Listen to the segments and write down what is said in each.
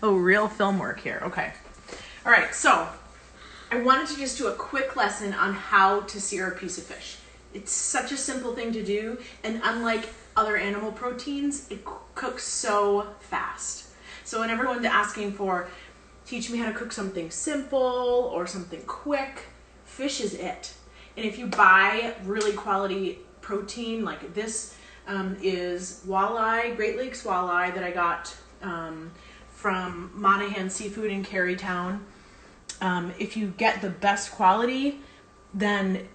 Oh, real film work here. Okay. All right, so I wanted to just do a quick lesson on how to sear a piece of fish. It's such a simple thing to do, and unlike other animal proteins, it cooks so fast. So when everyone's asking for, teach me how to cook something simple or something quick, fish is it. And if you buy really quality protein, like this is walleye, Great Lakes walleye that I got from Monahan Seafood in Carytown. If you get the best quality, then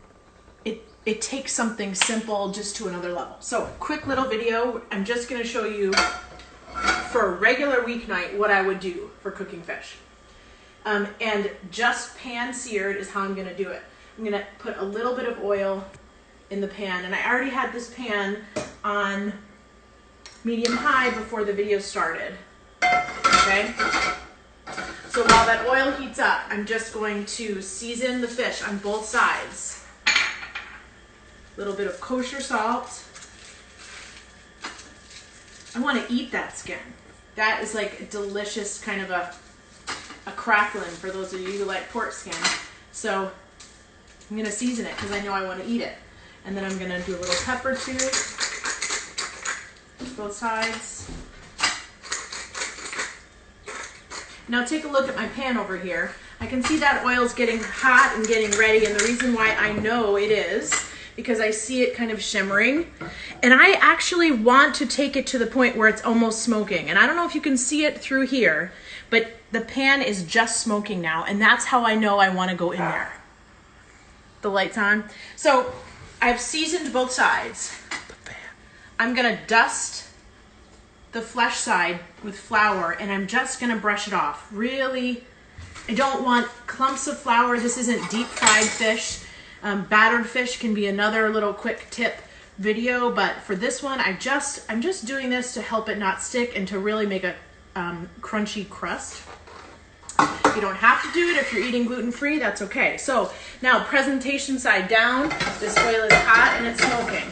it takes something simple just to another level. So quick little video. I'm just going to show you for a regular weeknight what I would do for cooking fish. And just pan seared is how I'm going to do it. I'm going to put a little bit of oil in the pan, and I already had this pan on medium high before the video started. Okay? So while that oil heats up, I'm just going to season the fish on both sides. A little bit of kosher salt. I want to eat that skin. That is like a delicious kind of a crackling for those of you who like pork skin. So I'm going to season it because I know I want to eat it. And then I'm going to do a little pepper too. Both sides. Now take a look at my pan over here. I can see that oil's getting hot and getting ready, and the reason why I know it is because I see it kind of shimmering. And I actually want to take it to the point where it's almost smoking. And I don't know if you can see it through here, but the pan is just smoking now, and that's how I know I want to go in there. The light's on. So I've seasoned both sides. I'm gonna dust the flesh side with flour, and I'm just gonna brush it off. Really, I don't want clumps of flour. This isn't deep fried fish. Battered fish can be another little quick tip video, but for this one, I'm just doing this to help it not stick and to really make a crunchy crust. You don't have to do it if you're eating gluten-free, that's okay. So now presentation side down, this oil is hot and it's smoking.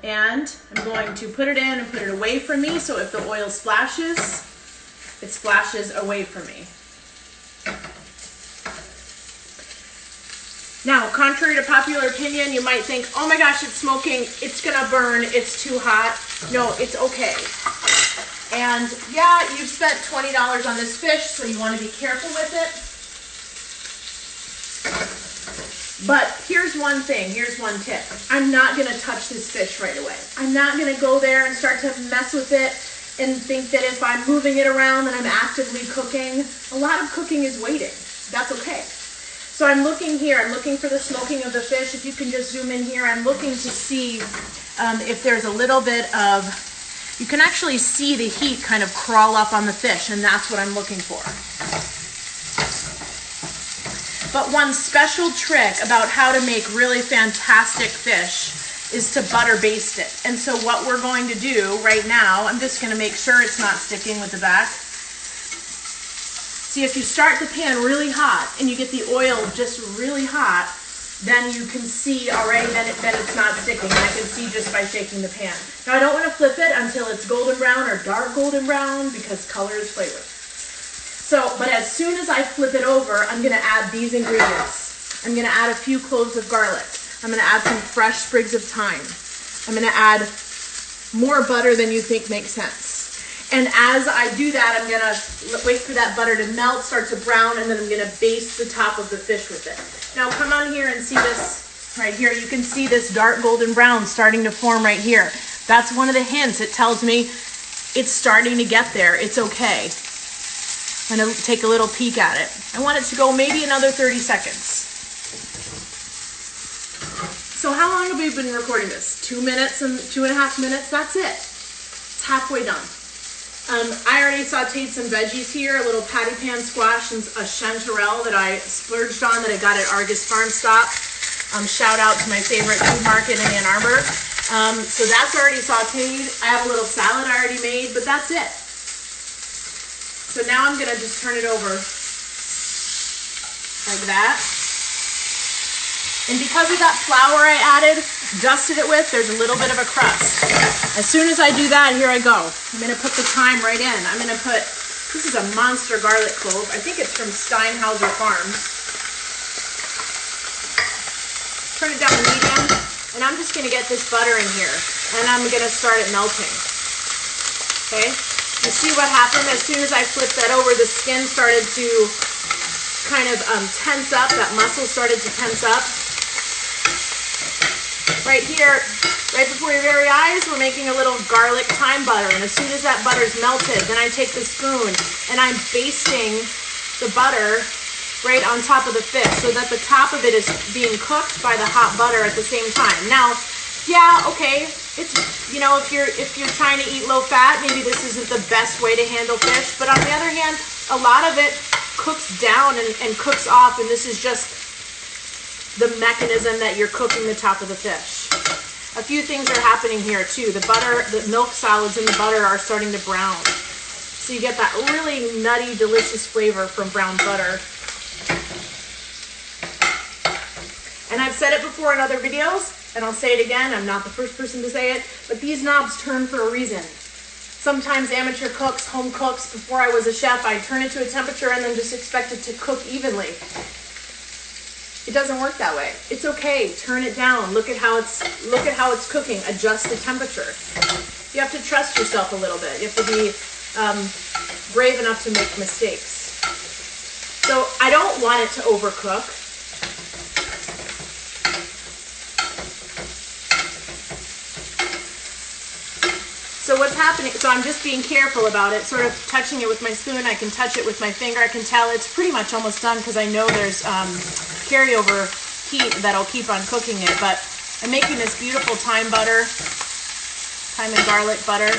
And I'm going to put it in and put it away from me, so if the oil splashes, it splashes away from me. Now, contrary to popular opinion, you might think, oh my gosh, it's smoking, it's gonna burn, it's too hot. No, it's okay. And yeah, you've spent $20 on this fish, so you want to be careful with it. But here's one thing, here's one tip. I'm not going to touch this fish right away. I'm not going to go there and start to mess with it and think that if I'm moving it around that I'm actively cooking. A lot of cooking is waiting. That's okay. So I'm looking here, I'm looking for the smoking of the fish. If you can just zoom in here, I'm looking to see if there's a little bit of, you can actually see the heat kind of crawl up on the fish, and that's what I'm looking for. But one special trick about how to make really fantastic fish is to butter baste it. And so what we're going to do right now, I'm just going to make sure it's not sticking with the back. See, if you start the pan really hot and you get the oil just really hot, then you can see already that it's not sticking. I can see just by shaking the pan. Now I don't want to flip it until it's golden brown or dark golden brown because color is flavor. So, but as soon as I flip it over, I'm going to add these ingredients. I'm going to add a few cloves of garlic. I'm going to add some fresh sprigs of thyme. I'm going to add more butter than you think makes sense. And as I do that, I'm going to wait for that butter to melt, start to brown, and then I'm going to baste the top of the fish with it. Now come on here and see this right here. You can see this dark golden brown starting to form right here. That's one of the hints. It tells me it's starting to get there. It's okay. I'm going to take a little peek at it. I want it to go maybe another 30 seconds. So how long have we been recording this? 2 minutes and 2.5 minutes? That's it. It's halfway done. I already sauteed some veggies here, a little patty pan squash and a chanterelle that I splurged on that I got at Argus Farm Stop. Shout out to my favorite food market in Ann Arbor. So that's already sauteed. I have a little salad I already made, but that's it. So now I'm gonna just turn it over like that. And because of that flour I added, dusted it with, there's a little bit of a crust. As soon as I do that, here I go. I'm gonna put the thyme right in. I'm gonna put, this is a monster garlic clove. I think it's from Steinhauser Farms. Turn it down to medium, and I'm just gonna get this butter in here, and I'm gonna start it melting. Okay? You see what happened? As soon as I flipped that over, the skin started to kind of tense up. That muscle started to tense up. Right here, right before your very eyes, we're making a little garlic thyme butter. And as soon as that butter's melted, then I take the spoon and I'm basting the butter right on top of the fish so that the top of it is being cooked by the hot butter at the same time. Now, yeah, okay, it's, you know, if you're trying to eat low fat, maybe this isn't the best way to handle fish. But on the other hand, a lot of it cooks down and cooks off, and this is just the mechanism that you're cooking the top of the fish. A few things are happening here too. The butter, the milk solids in the butter are starting to brown. So you get that really nutty, delicious flavor from brown butter. And I've said it before in other videos, and I'll say it again, I'm not the first person to say it, but these knobs turn for a reason. Sometimes amateur cooks, home cooks, before I was a chef, I'd turn it to a temperature and then just expect it to cook evenly. It doesn't work that way. It's okay. Turn it down. Look at how it's cooking. Adjust the temperature. You have to trust yourself a little bit. You have to be brave enough to make mistakes. So I don't want it to overcook. So what's happening, so I'm just being careful about it, sort of touching it with my spoon. I can touch it with my finger. I can tell it's pretty much almost done because I know there's carryover heat that'll keep on cooking it. But I'm making this beautiful thyme butter, thyme and garlic butter.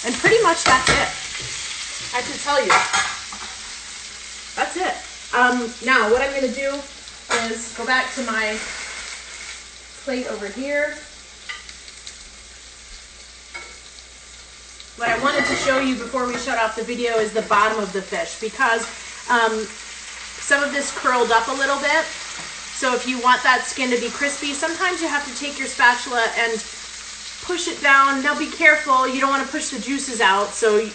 And pretty much that's it. I can tell you. That's it. Now what I'm going to do is go back to my plate over here. What I wanted to show you before we shut off the video is the bottom of the fish, because some of this curled up a little bit. So if you want that skin to be crispy, sometimes you have to take your spatula and push it down. Now be careful, you don't want to push the juices out, so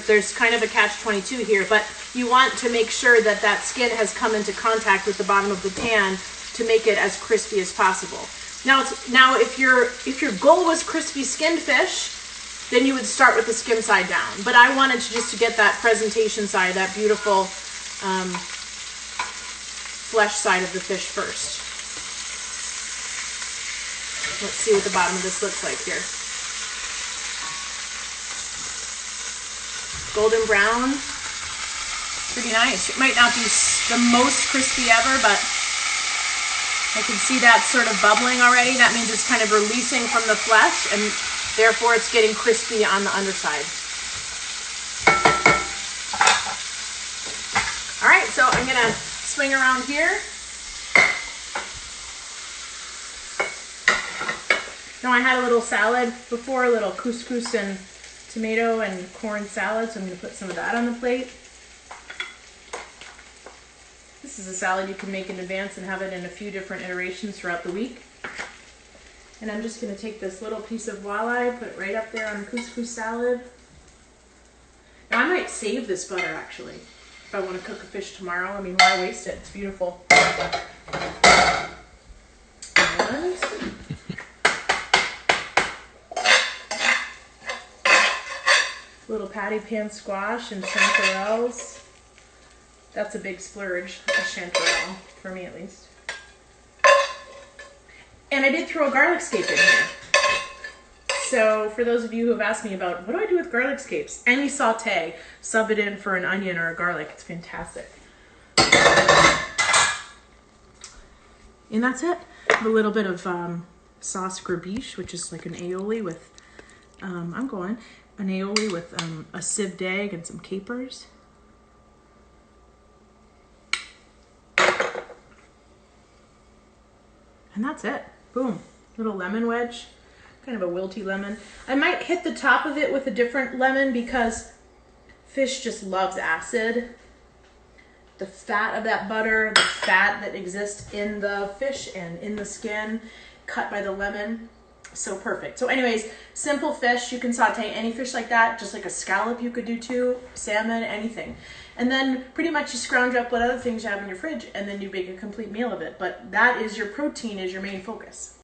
there's kind of a catch-22 here, but you want to make sure that that skin has come into contact with the bottom of the pan to make it as crispy as possible. Now if your goal was crispy skinned fish, then you would start with the skim side down. But I wanted to get that presentation side, that beautiful flesh side of the fish first. Let's see what the bottom of this looks like here. Golden brown, pretty nice. It might not be the most crispy ever, but I can see that sort of bubbling already. That means it's kind of releasing from the flesh, and therefore it's getting crispy on the underside. All right, so I'm gonna swing around here. Now I had a little salad before, a little couscous and tomato and corn salad, so I'm gonna put some of that on the plate. This is a salad you can make in advance and have it in a few different iterations throughout the week. And I'm just going to take this little piece of walleye, put it right up there on the couscous salad. Now I might save this butter actually, if I want to cook a fish tomorrow. I mean, why waste it? It's beautiful. And little patty pan squash and chanterelles. That's a big splurge, a chanterelle, for me at least. And I did throw a garlic scape in here. So for those of you who have asked me about what do I do with garlic scapes, any saute, sub it in for an onion or a garlic. It's fantastic. And that's it. A little bit of sauce grabiche, which is like an aioli with, an aioli with a sieved egg and some capers. And that's it. Boom. Little lemon wedge. Kind of a wilty lemon. I might hit the top of it with a different lemon because fish just loves acid. the fat of that butter, the fat that exists in the fish and in the skin, cut by the lemon. So perfect. So anyways, simple fish. You can saute any fish like that, just like a scallop you could do too, salmon, anything. And then pretty much you scrounge up what other things you have in your fridge and then you make a complete meal of it. But that is your protein, is your main focus.